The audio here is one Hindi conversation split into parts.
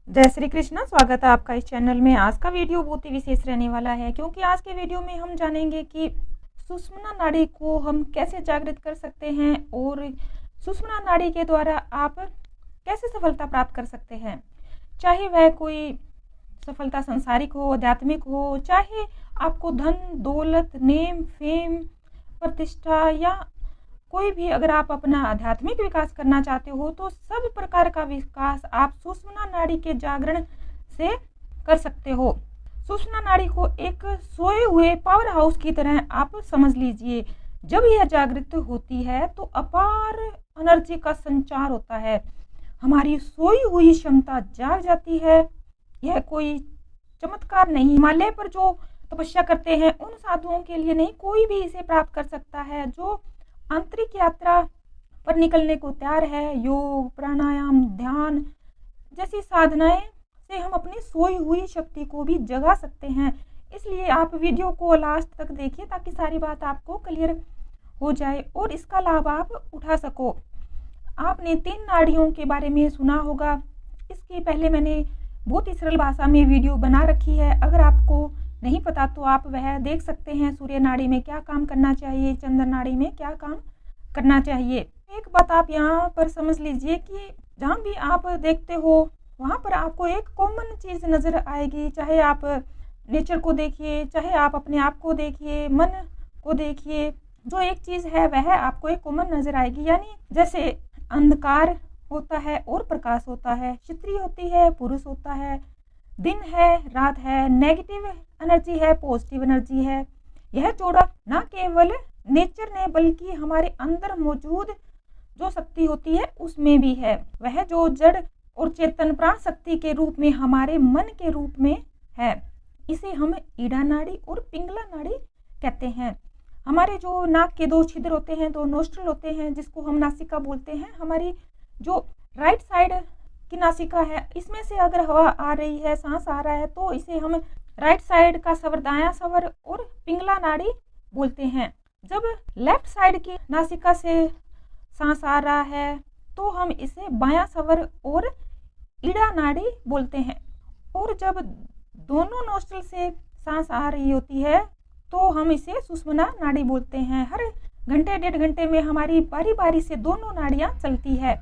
जय श्री कृष्ण। स्वागत है आपका इस चैनल में। आज का वीडियो बहुत ही विशेष रहने वाला है क्योंकि आज के वीडियो में हम जानेंगे कि सुषुम्ना नाड़ी को हम कैसे जागृत कर सकते हैं और सुषुम्ना नाड़ी के द्वारा आप कैसे सफलता प्राप्त कर सकते हैं। चाहे वह कोई सफलता सांसारिक हो, आध्यात्मिक हो, चाहे आपको धन दौलत, नेम फेम, प्रतिष्ठा या कोई भी, अगर आप अपना आध्यात्मिक विकास करना चाहते हो तो सब प्रकार का विकास आप सुषुम्ना नाड़ी के जागरण से कर सकते हो। सुषुम्ना नाड़ी को एक सोए हुए पावर हाउस की तरह आप समझ लीजिए। जब यह जागृत होती है तो अपार एनर्जी का संचार होता है, हमारी सोई हुई क्षमता जाग जाती है। यह कोई चमत्कार नहीं, हिमालय पर जो तपस्या करते हैं उन साधुओं के लिए नहीं, कोई भी इसे प्राप्त कर सकता है। जो आंतरिक यात्रा पर निकलने को तैयार है, योग, प्राणायाम, ध्यान जैसी साधनाएं से हम अपनी सोई हुई शक्ति को भी जगा सकते हैं। इसलिए आप वीडियो को लास्ट तक देखिए ताकि सारी बात आपको क्लियर हो जाए और इसका लाभ आप उठा सको। आपने 3 नाड़ियों के बारे में सुना होगा। इसके पहले मैंने बहुत ही सरल भाषा में वीडियो बना रखी है, अगर आपको नहीं पता तो आप वह देख सकते हैं। सूर्य नाड़ी में क्या काम करना चाहिए, चंद्र नाड़ी में क्या काम करना चाहिए। एक बात आप यहाँ पर समझ लीजिए कि जहाँ भी आप देखते हो वहाँ पर आपको एक कॉमन चीज़ नज़र आएगी। चाहे आप नेचर को देखिए, चाहे आप अपने आप को देखिए, मन को देखिए, जो एक चीज़ है वह आपको एक कॉमन नज़र आएगी। यानी जैसे अंधकार होता है और प्रकाश होता है, स्त्री होती है, पुरुष होता है, दिन है, रात है, नेगेटिव एनर्जी है, पॉजिटिव एनर्जी है। यह जोड़ा ना केवल नेचर ने बल्कि हमारे अंदर मौजूद जो शक्ति होती है उसमें भी है। वह जो जड़ और चेतन प्राण शक्ति के रूप में हमारे मन के रूप में है। इसे हम ईड़ा नाड़ी और पिंगला नाड़ी कहते हैं। हमारे जो नाक के 2 छिद्र होते हैं, 2 नोस्ट्रल होते हैं जिसको हम नासिका बोलते हैं। हमारी जो राइट साइड की नासिका है, इसमें से अगर हवा आ रही है, सांस आ रहा है तो इसे हम राइट साइड का स्वर, दायां स्वर और पिंगला नाड़ी बोलते हैं। जब लेफ्ट साइड की नासिका से सांस आ रहा है तो हम इसे बायां स्वर और ईड़ा नाड़ी बोलते हैं। और जब दोनों नोस्ट्रल से सांस आ रही होती है तो हम इसे सुषुम्ना नाड़ी बोलते हैं। हर घंटे 1.5 घंटे में हमारी बारी बारी से दोनों नाड़ियां चलती है,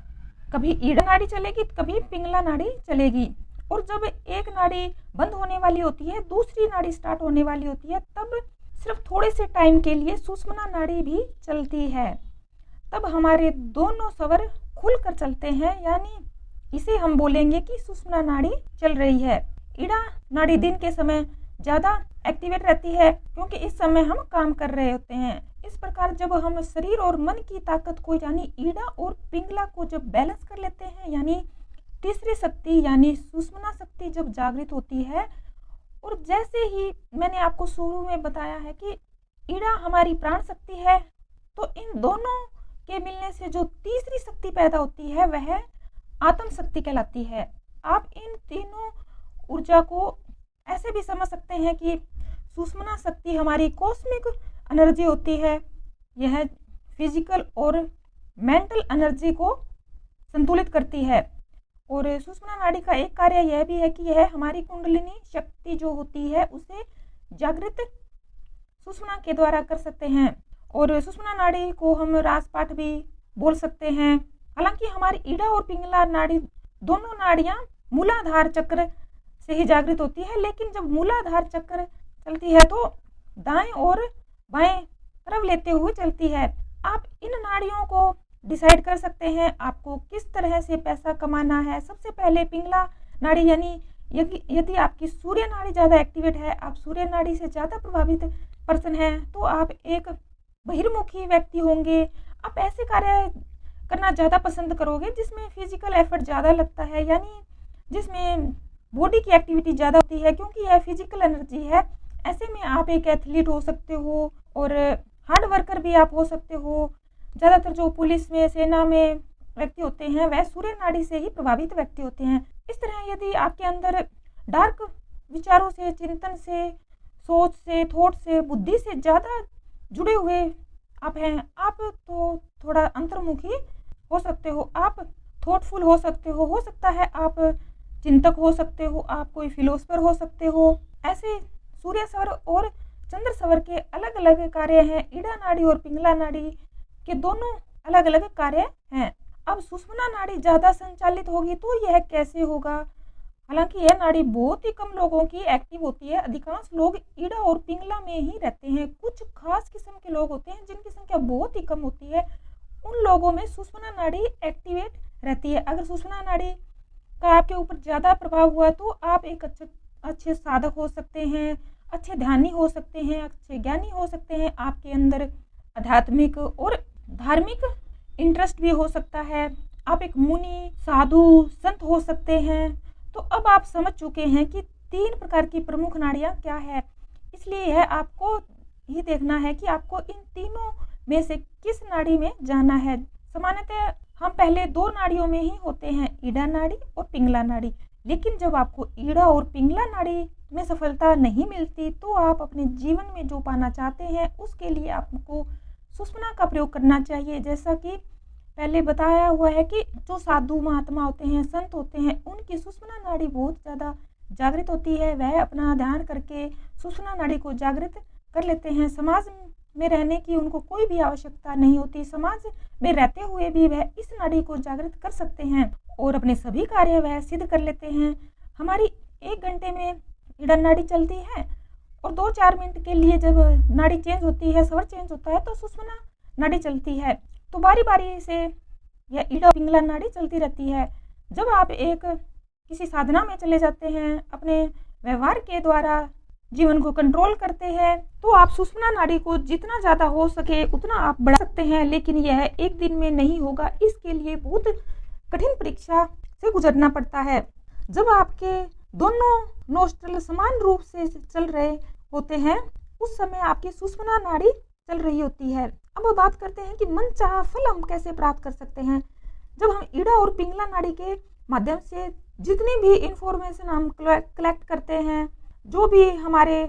कभी ईड़ा नाड़ी चलेगी, कभी पिंगला नाड़ी चलेगी। और जब एक नाड़ी बंद होने वाली होती है, दूसरी नाड़ी स्टार्ट होने वाली होती है, तब सिर्फ थोड़े से टाइम के लिए सुषुम्ना नाड़ी भी चलती है। तब हमारे दोनों स्वर खुलकर चलते हैं, यानी इसे हम बोलेंगे कि सुषुम्ना नाड़ी चल रही है। ईड़ा नाड़ी दिन के समय ज़्यादा एक्टिवेट रहती है क्योंकि इस समय हम काम कर रहे होते हैं। इस प्रकार जब हम शरीर और मन की ताकत को यानी ईड़ा और पिंगला को जब बैलेंस कर लेते हैं, यानी तीसरी शक्ति यानी सुषुम्ना शक्ति जब जागृत होती है, और जैसे ही मैंने आपको शुरू में बताया है कि ईड़ा हमारी प्राण शक्ति है, तो इन दोनों के मिलने से जो तीसरी शक्ति पैदा होती है वह आत्म शक्ति कहलाती है। आप इन तीनों ऊर्जा को ऐसे भी समझ सकते हैं कि सुषुम्ना शक्ति हमारी कॉस्मिक एनर्जी होती है। यह फिजिकल और मेंटल एनर्जी को संतुलित करती है। और सुषुम्ना नाड़ी का एक कार्य यह भी है कि यह हमारी कुंडलिनी शक्ति जो होती है उसे जागृत सुषुम्ना के द्वारा कर सकते हैं। और सुषुम्ना नाड़ी को हम राजपाट भी बोल सकते हैं। हालांकि हमारी ईड़ा और पिंगला नाड़ी दोनों नाड़ियां मूलाधार चक्र से ही जागृत होती है, लेकिन जब मूलाधार चक्र चलती है तो दाएं और बाएं तरफ लेते हुए चलती है। आप इन नाड़ियों को डिसाइड कर सकते हैं आपको किस तरह से पैसा कमाना है। सबसे पहले पिंगला नाड़ी, यानी यदि आपकी सूर्य नाड़ी ज़्यादा एक्टिवेट है, आप सूर्य नाड़ी से ज़्यादा प्रभावित पर्सन हैं, तो आप एक बहिर्मुखी व्यक्ति होंगे। आप ऐसे कार्य करना ज़्यादा पसंद करोगे जिसमें फिजिकल एफर्ट ज़्यादा लगता है, यानी जिसमें बॉडी की एक्टिविटी ज़्यादा होती है, क्योंकि यह फिजिकल एनर्जी है। ऐसे में आप एक एथलीट हो सकते हो और हार्ड वर्कर भी आप हो सकते हो। ज़्यादातर जो पुलिस में, सेना में व्यक्ति होते हैं वह सूर्य नाड़ी से ही प्रभावित व्यक्ति होते हैं। इस तरह यदि आपके अंदर डार्क विचारों से, चिंतन से, सोच से, थॉट से, बुद्धि से ज़्यादा जुड़े हुए आप हैं, आप तो थोड़ा अंतर्मुखी हो सकते हो, आप थॉटफुल हो सकते हो सकता है आप चिंतक हो सकते हो, आप कोई फिलोसफर हो सकते हो। ऐसे सूर्य सवर और चंद्र सवर के अलग अलग कार्य हैं। ईड़ा नाड़ी और पिंगला नाड़ी के दोनों अलग अलग कार्य हैं। अब सुषुम्ना नाड़ी ज़्यादा संचालित होगी तो यह कैसे होगा? हालांकि यह नाड़ी बहुत ही कम लोगों की एक्टिव होती है। अधिकांश लोग ईड़ा और पिंगला में ही रहते हैं। कुछ खास किस्म के लोग होते हैं जिनकी संख्या बहुत ही कम होती है, उन लोगों में सुषुम्ना नाड़ी एक्टिवेट रहती है। अगर सुषुम्ना नाड़ी का आपके ऊपर ज़्यादा प्रभाव हुआ तो आप एक अच्छे साधक हो सकते हैं, अच्छे ध्यानी हो सकते हैं, अच्छे ज्ञानी हो सकते हैं। आपके अंदर आध्यात्मिक और धार्मिक इंटरेस्ट भी हो सकता है। आप एक मुनि, साधु, संत हो सकते हैं। तो अब आप समझ चुके हैं कि 3 प्रकार की प्रमुख नाड़ियाँ क्या है। इसलिए यह आपको ये देखना है कि आपको इन तीनों में से किस नाड़ी में जाना है। सामान्यतः हम पहले 2 नाड़ियों में ही होते हैं, ईड़ा नाड़ी और पिंगला नाड़ी। लेकिन जब आपको ईड़ा और पिंगला नाड़ी में सफलता नहीं मिलती तो आप अपने जीवन में जो पाना चाहते हैं उसके लिए आपको सुषुम्ना का प्रयोग करना चाहिए। जैसा कि पहले बताया हुआ है कि जो साधु महात्मा होते हैं, संत होते हैं, उनकी सुषुम्ना नाड़ी बहुत ज़्यादा जागृत होती है। वह अपना ध्यान करके सुषुम्ना नाड़ी को जागृत कर लेते हैं। समाज में रहने की उनको कोई भी आवश्यकता नहीं होती। समाज में रहते हुए भी वह इस नाड़ी को जागृत कर सकते हैं और अपने सभी कार्य वह सिद्ध कर लेते हैं। हमारी 1 घंटे में ईड़ा नाड़ी चलती है और 2-4 मिनट के लिए जब नाड़ी चेंज होती है, स्वर चेंज होता है तो सुषुम्ना नाड़ी चलती है। तो बारी बारी से यह ईड़ा पिंगला नाड़ी चलती रहती है। जब आप किसी साधना में चले जाते हैं, अपने व्यवहार के द्वारा जीवन को कंट्रोल करते हैं, तो आप सुषुम्ना नाड़ी को जितना ज़्यादा हो सके उतना आप बढ़ा सकते हैं। लेकिन यह एक दिन में नहीं होगा, इसके लिए बहुत कठिन परीक्षा से गुजरना पड़ता है। जब आपके दोनों नोस्ट्रल समान रूप से चल रहे होते हैं उस समय आपकी सुषुम्ना नाड़ी चल रही होती है। अब बात करते हैं कि मनचाहा फल हम कैसे प्राप्त कर सकते हैं। जब हम ईड़ा और पिंगला नाड़ी के माध्यम से जितनी भी इंफॉर्मेशन हम कलेक्ट करते हैं, जो भी हमारे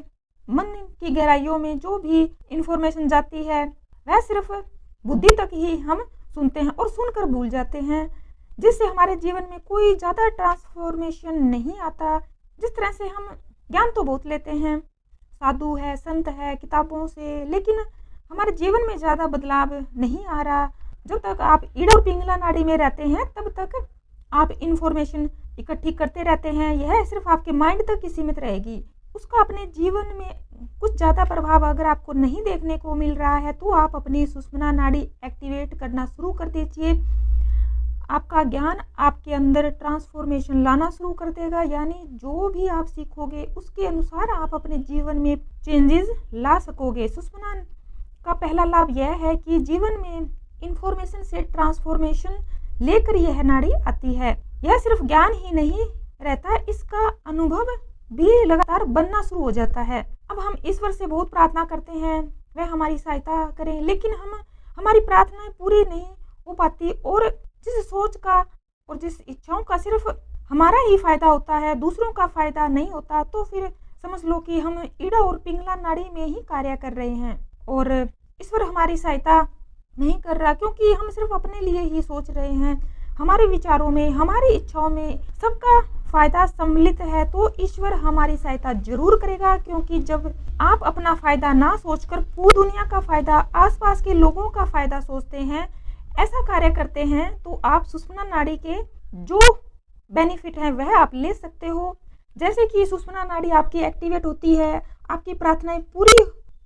मन की गहराइयों में जो भी इंफॉर्मेशन जाती है वह सिर्फ बुद्धि तक ही हम सुनते हैं और सुनकर भूल जाते हैं, जिससे हमारे जीवन में कोई ज़्यादा ट्रांसफॉर्मेशन नहीं आता। जिस तरह से हम ज्ञान तो बहुत लेते हैं, साधु है, संत है, किताबों से, लेकिन हमारे जीवन में ज़्यादा बदलाव नहीं आ रहा। जब तक आप ईड़ा और पिंगला नाड़ी में रहते हैं तब तक आप इंफॉर्मेशन इकट्ठी करते रहते हैं। यह सिर्फ आपके माइंड तक ही सीमित रहेगी, उसका अपने जीवन में कुछ ज़्यादा प्रभाव अगर आपको नहीं देखने को मिल रहा है तो आप अपनी सुषुम्ना नाड़ी एक्टिवेट करना शुरू कर दीजिए। आपका ज्ञान आपके अंदर ट्रांसफॉर्मेशन लाना शुरू कर देगा, यानी जो भी आप सीखोगे उसके अनुसार आप अपने जीवन में चेंजेस ला सकोगे। सुषुम्ना का पहला लाभ यह है कि जीवन में इंफॉर्मेशन से ट्रांसफॉर्मेशन लेकर यह नाड़ी आती है। यह सिर्फ ज्ञान ही नहीं रहता, इसका अनुभव भी लगातार बनना शुरू हो जाता है। अब हम ईश्वर से बहुत प्रार्थना करते हैं वह हमारी सहायता करें, लेकिन हमारी प्रार्थनाएं पूरी नहीं हो पाती और जिस सोच का और जिस इच्छाओं का सिर्फ हमारा ही फायदा होता है, दूसरों का फायदा नहीं होता, तो फिर समझ लो कि हम ईड़ा और पिंगला नाड़ी में ही कार्य कर रहे हैं और ईश्वर हमारी सहायता नहीं कर रहा, क्योंकि हम सिर्फ अपने लिए ही सोच रहे हैं। हमारे विचारों में, हमारी इच्छाओं में सबका फायदा सम्मिलित है तो ईश्वर हमारी सहायता जरूर करेगा। क्योंकि जब आप अपना फायदा ना सोचकर पूरी दुनिया का फायदा, आसपास के लोगों का फायदा सोचते हैं, ऐसा कार्य करते हैं, तो आप सुषुम्ना नाड़ी के जो बेनिफिट है वह आप ले सकते हो। जैसे कि सुषुम्ना नाड़ी आपकी एक्टिवेट होती है, आपकी प्रार्थनाएं पूरी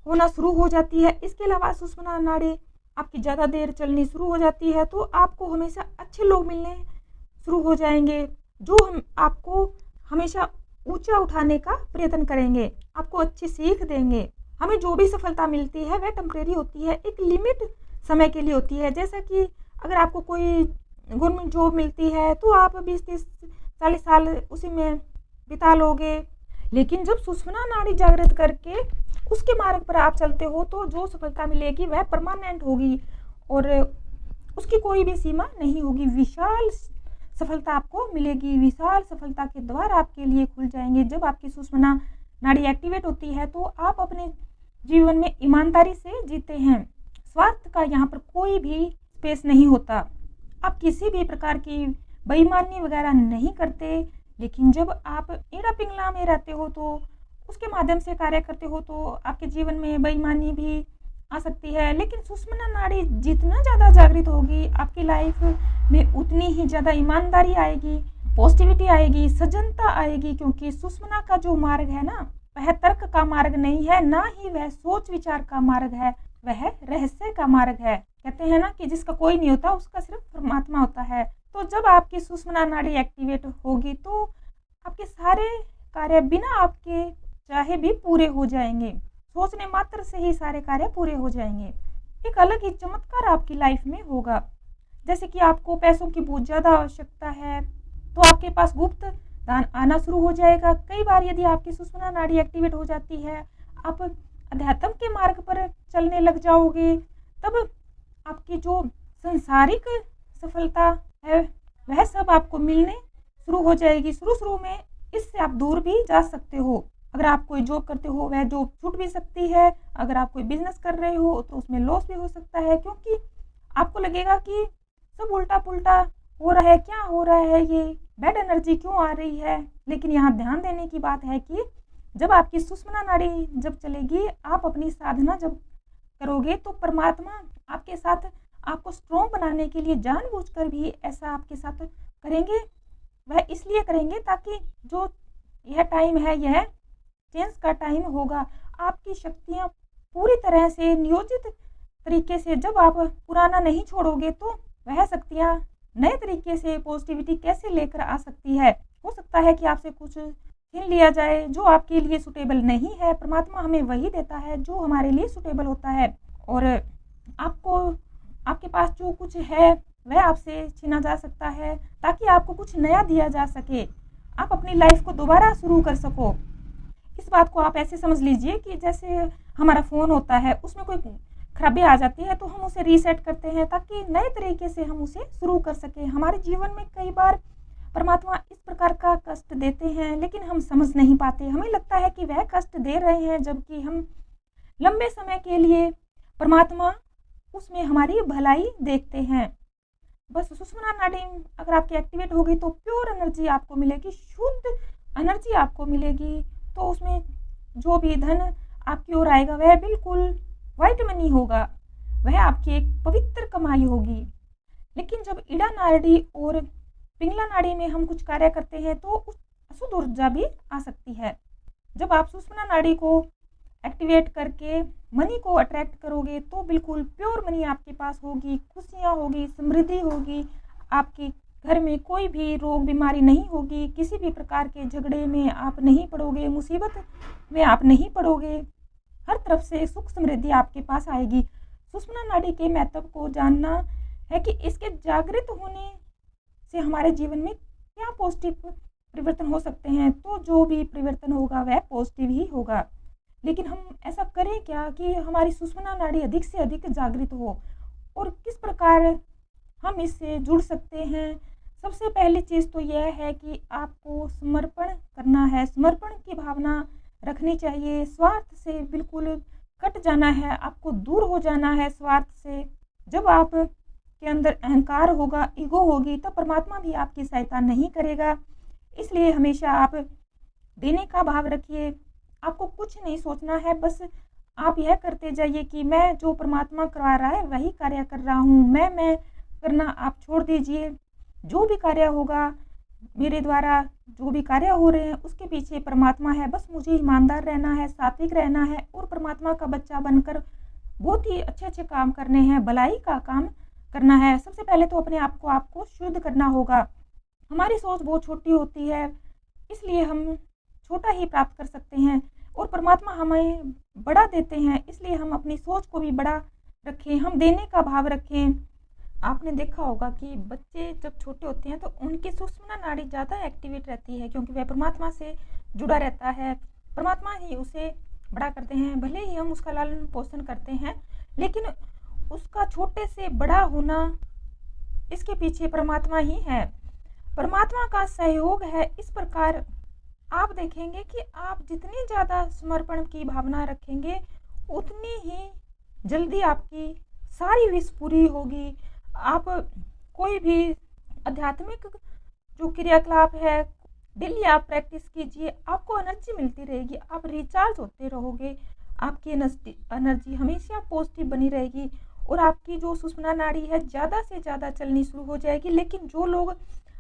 होना शुरू हो जाती है। इसके अलावा सुषुम्ना नाड़ी आपकी ज़्यादा देर चलनी शुरू हो जाती है तो आपको हमेशा अच्छे लोग मिलने शुरू हो जाएंगे, जो आपको हमेशा ऊंचा उठाने का प्रयत्न करेंगे, आपको अच्छी सीख देंगे। हमें जो भी सफलता मिलती है वह टेम्परेरी होती है, एक लिमिट समय के लिए होती है। जैसा कि अगर आपको कोई गवर्नमेंट जॉब मिलती है तो आप 20-30-40 साल उसी में बिता लोगे, लेकिन जब सुषुम्ना नाड़ी जागृत करके उसके मार्ग पर आप चलते हो तो जो सफलता मिलेगी वह परमानेंट होगी और उसकी कोई भी सीमा नहीं होगी। विशाल सफलता आपको मिलेगी, विशाल सफलता के द्वार आपके लिए खुल जाएंगे। जब आपकी सुषुम्ना नाड़ी एक्टिवेट होती है तो आप अपने जीवन में ईमानदारी से जीते हैं। स्वार्थ का यहाँ पर कोई भी स्पेस नहीं होता। आप किसी भी प्रकार की बेईमानी वगैरह नहीं करते, लेकिन जब आप ईड़ा पिंगला में रहते हो तो उसके माध्यम से कार्य करते हो तो आपके जीवन में बेईमानी भी आ सकती है। लेकिन सुषुम्ना नाड़ी जितना ज़्यादा जागृत होगी आपकी लाइफ में उतनी ही ज़्यादा ईमानदारी आएगी, पॉजिटिविटी आएगी, सज्जनता आएगी, क्योंकि सुषुम्ना का जो मार्ग है ना, वह तर्क का मार्ग नहीं है, ना ही वह सोच विचार का मार्ग है, वह रहस्य का मार्ग है। कहते हैं ना कि जिसका कोई नहीं होता उसका सिर्फ परमात्मा होता है। तो जब आपकी सुषुम्ना नाड़ी एक्टिवेट होगी तो आपके सारे कार्य बिना आपके चाहे भी पूरे हो जाएंगे। सोचने मात्र से ही सारे कार्य पूरे हो जाएंगे। एक अलग ही चमत्कार आपकी लाइफ में होगा। जैसे कि आपको पैसों की बहुत ज़्यादा आवश्यकता है तो आपके पास गुप्त धन आना शुरू हो जाएगा। कई बार यदि आपकी सुषुम्ना नाड़ी एक्टिवेट हो जाती है, आप अध्यात्म के मार्ग पर चलने लग जाओगे, तब आपकी जो संसारिक सफलता है वह सब आपको मिलने शुरू हो जाएगी। शुरू में इससे आप दूर भी जा सकते हो। अगर आप कोई जॉब करते हो वह जॉब छूट भी सकती है। अगर आप कोई बिजनेस कर रहे हो तो उसमें लॉस भी हो सकता है, क्योंकि आपको लगेगा कि सब उल्टा पुल्टा हो रहा है, क्या हो रहा है, ये बैड एनर्जी क्यों आ रही है। लेकिन यहाँ ध्यान देने की बात है कि जब आपकी सुषुम्ना नाड़ी जब चलेगी, आप अपनी साधना जब करोगे तो परमात्मा आपके साथ आपको स्ट्रॉन्ग बनाने के लिए जानबूझकर भी ऐसा आपके साथ करेंगे। वह इसलिए करेंगे ताकि जो यह टाइम है यह चेंज का टाइम होगा। आपकी शक्तियाँ पूरी तरह से नियोजित तरीके से जब आप पुराना नहीं छोड़ोगे तो वह शक्तियाँ नए तरीके से पॉजिटिविटी कैसे लेकर आ सकती है। हो सकता है कि आपसे कुछ छीन लिया जाए जो आपके लिए सुटेबल नहीं है। परमात्मा हमें वही देता है जो हमारे लिए सुटेबल होता है, और आपके पास जो कुछ है वह आपसे छीना जा सकता है ताकि आपको कुछ नया दिया जा सके, आप अपनी लाइफ को दोबारा शुरू कर सको। इस बात को आप ऐसे समझ लीजिए कि जैसे हमारा फ़ोन होता है, उसमें कोई खराबी आ जाती है तो हम उसे रीसेट करते हैं ताकि नए तरीके से हम उसे शुरू कर सकें। हमारे जीवन में कई बार परमात्मा इस प्रकार का कष्ट देते हैं लेकिन हम समझ नहीं पाते। हमें लगता है कि वह कष्ट दे रहे हैं, जबकि हम लंबे समय के लिए परमात्मा उसमें हमारी भलाई देखते हैं। बस सुषुम्ना नाड़ी अगर आपकी एक्टिवेट होगी तो प्योर एनर्जी आपको मिलेगी, शुद्ध एनर्जी आपको मिलेगी। तो उसमें जो भी धन आपकी ओर आएगा वह बिल्कुल वाइट मनी होगा, वह आपकी एक पवित्र कमाई होगी। लेकिन जब ईड़ा नाड़ी और पिंगला नाड़ी में हम कुछ कार्य करते हैं तो उस अशुद्ध ऊर्जा भी आ सकती है। जब आप सुषुम्ना नाड़ी को एक्टिवेट करके मनी को अट्रैक्ट करोगे तो बिल्कुल प्योर मनी आपके पास होगी, खुशियाँ होगी, समृद्धि होगी, आपकी घर में कोई भी रोग बीमारी नहीं होगी, किसी भी प्रकार के झगड़े में आप नहीं पड़ोगे, मुसीबत में आप नहीं पड़ोगे, हर तरफ से सुख समृद्धि आपके पास आएगी। सुषुम्ना नाड़ी के महत्व को जानना है कि इसके जागृत होने से हमारे जीवन में क्या पॉजिटिव परिवर्तन हो सकते हैं। तो जो भी परिवर्तन होगा वह पॉजिटिव ही होगा। लेकिन हम ऐसा करें क्या कि हमारी सुषुम्ना नाड़ी अधिक से अधिक जागृत हो, और किस प्रकार हम इससे जुड़ सकते हैं। सबसे पहली चीज़ तो यह है कि आपको समर्पण करना है, समर्पण की भावना रखनी चाहिए। स्वार्थ से बिल्कुल कट जाना है, आपको दूर हो जाना है स्वार्थ से। जब आप के अंदर अहंकार होगा, ईगो होगी, तब परमात्मा भी आपकी सहायता नहीं करेगा। इसलिए हमेशा आप देने का भाव रखिए, आपको कुछ नहीं सोचना है, बस आप यह करते जाइए कि मैं जो परमात्मा करवा रहा है वही कार्य कर रहा हूँ। मैं करना आप छोड़ दीजिए। जो भी कार्य होगा मेरे द्वारा, जो भी कार्य हो रहे हैं उसके पीछे परमात्मा है। बस मुझे ईमानदार रहना है, सात्विक रहना है और परमात्मा का बच्चा बनकर बहुत ही अच्छे अच्छे काम करने हैं, भलाई का काम करना है। सबसे पहले तो अपने आप को आपको शुद्ध करना होगा। हमारी सोच बहुत छोटी होती है, इसलिए हम छोटा ही प्राप्त कर सकते हैं, और परमात्मा हमें बड़ा देते हैं, इसलिए हम अपनी सोच को भी बड़ा रखें, हम देने का भाव रखें। आपने देखा होगा कि बच्चे जब छोटे होते हैं तो उनकी सुषुम्ना नाड़ी ज़्यादा एक्टिवेट रहती है, क्योंकि वह परमात्मा से जुड़ा रहता है। परमात्मा ही उसे बड़ा करते हैं। भले ही हम उसका लालन पोषण करते हैं, लेकिन उसका छोटे से बड़ा होना, इसके पीछे परमात्मा ही है, परमात्मा का सहयोग है। इस प्रकार आप देखेंगे कि आप जितनी ज़्यादा समर्पण की भावना रखेंगे उतनी ही जल्दी आपकी सारी विश पूरी होगी। आप कोई भी आध्यात्मिक जो क्रियाकलाप है, डेली आप प्रैक्टिस कीजिए, आपको एनर्जी मिलती रहेगी, आप रिचार्ज होते रहोगे, आपकी एनर्जी हमेशा पॉजिटिव बनी रहेगी और आपकी जो सुषुम्ना नाड़ी है ज़्यादा से ज़्यादा चलनी शुरू हो जाएगी। लेकिन जो लोग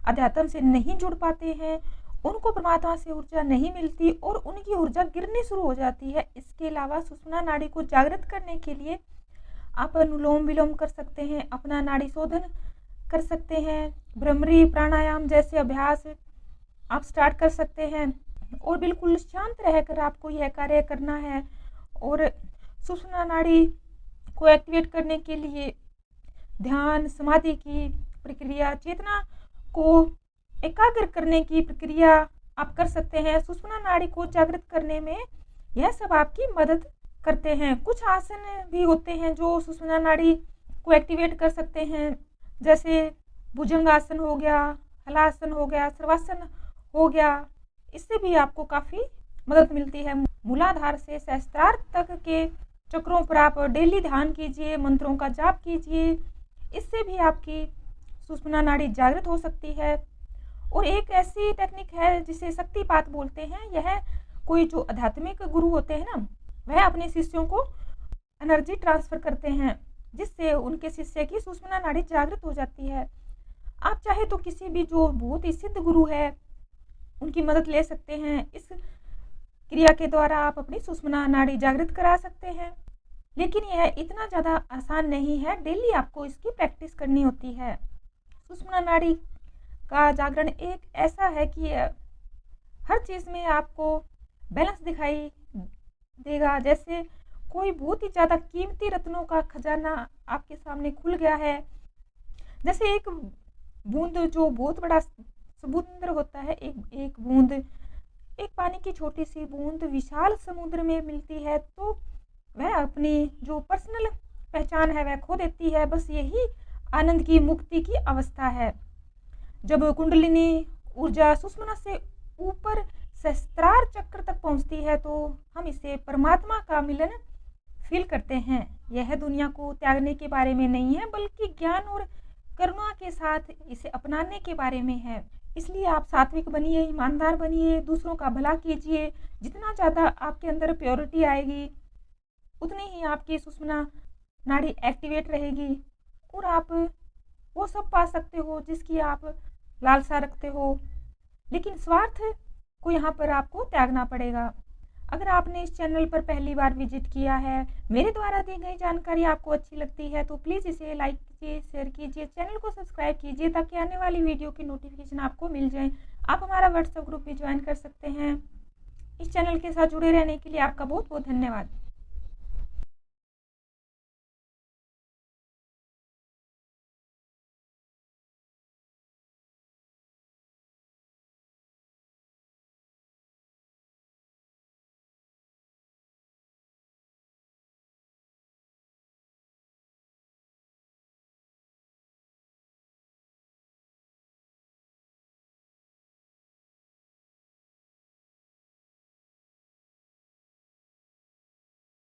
अध्यात्म से नहीं जुड़ पाते हैं, उनको परमात्मा से ऊर्जा नहीं मिलती और उनकी ऊर्जा गिरनी शुरू हो जाती है। इसके अलावा सुषुम्ना नाड़ी को जागृत करने के लिए आप अनुलोम विलोम कर सकते हैं, अपना नाड़ी शोधन कर सकते हैं, भ्रमरी प्राणायाम जैसे अभ्यास आप स्टार्ट कर सकते हैं और बिल्कुल शांत रहकर आपको यह कार्य करना है। और सुषुम्ना नाड़ी को एक्टिवेट करने के लिए ध्यान समाधि की प्रक्रिया, चेतना को एकाग्र करने की प्रक्रिया आप कर सकते हैं। सुषुम्ना नाड़ी को जागृत करने में यह सब आपकी मदद करते हैं। कुछ आसन भी होते हैं जो सुषुम्ना नाड़ी को एक्टिवेट कर सकते हैं, जैसे भुजंगासन हो गया, हलासन हो गया, सर्वासन हो गया। इससे भी आपको काफ़ी मदद मिलती है। मूलाधार से सहस्त्रार तक के चक्रों पर आप डेली ध्यान कीजिए, मंत्रों का जाप कीजिए, इससे भी आपकी सुषुम्ना नाड़ी जागृत हो सकती है। और एक ऐसी टेक्निक है जिसे शक्तिपात बोलते हैं। यह कोई जो आध्यात्मिक गुरु होते हैं ना, वह अपने शिष्यों को एनर्जी ट्रांसफर करते हैं, जिससे उनके शिष्य की सुषुम्ना नाड़ी जागृत हो जाती है। आप चाहे तो किसी भी जो बहुत ही सिद्ध गुरु है उनकी मदद ले सकते हैं। इस क्रिया के द्वारा आप अपनी सुषुम्ना नाड़ी जागृत करा सकते हैं, लेकिन यह इतना ज़्यादा आसान नहीं है। डेली आपको इसकी प्रैक्टिस करनी होती है। सुषुम्ना नाड़ी का जागरण एक ऐसा है कि हर चीज़ में आपको बैलेंस दिखाई देगा। जैसे कोई बहुत ही ज़्यादा कीमती रत्नों का खजाना आपके सामने खुल गया है। जैसे एक बूंद जो बहुत बड़ा समुद्र होता है, एक बूंद, एक पानी की छोटी सी बूंद विशाल समुद्र में मिलती है, तो वह अपनी जो पर्सनल पहचान है वह खो देती है। बस यही आनंद की मुक्ति की अवस्था है। जब कुंडलिनी ऊर्जा सुषुम्ना से ऊपर सहस्त्रार चक्र तक पहुंचती है तो हम इसे परमात्मा का मिलन फील करते हैं। यह दुनिया को त्यागने के बारे में नहीं है, बल्कि ज्ञान और करुणा के साथ इसे अपनाने के बारे में है। इसलिए आप सात्विक बनिए, ईमानदार बनिए, दूसरों का भला कीजिए। जितना ज़्यादा आपके अंदर प्योरिटी आएगी, उतनी ही आपकी सुषुम्ना नाड़ी एक्टिवेट रहेगी और आप वो सब पा सकते हो जिसकी आप लालसा रखते हो। लेकिन स्वार्थ को यहाँ पर आपको त्यागना पड़ेगा। अगर आपने इस चैनल पर पहली बार विजिट किया है, मेरे द्वारा दी गई जानकारी आपको अच्छी लगती है, तो प्लीज़ इसे लाइक कीजिए, शेयर कीजिए, चैनल को सब्सक्राइब कीजिए, ताकि आने वाली वीडियो की नोटिफिकेशन आपको मिल जाए। आप हमारा व्हाट्सएप ग्रुप भी ज्वाइन कर सकते हैं। इस चैनल के साथ जुड़े रहने के लिए आपका बहुत बहुत धन्यवाद।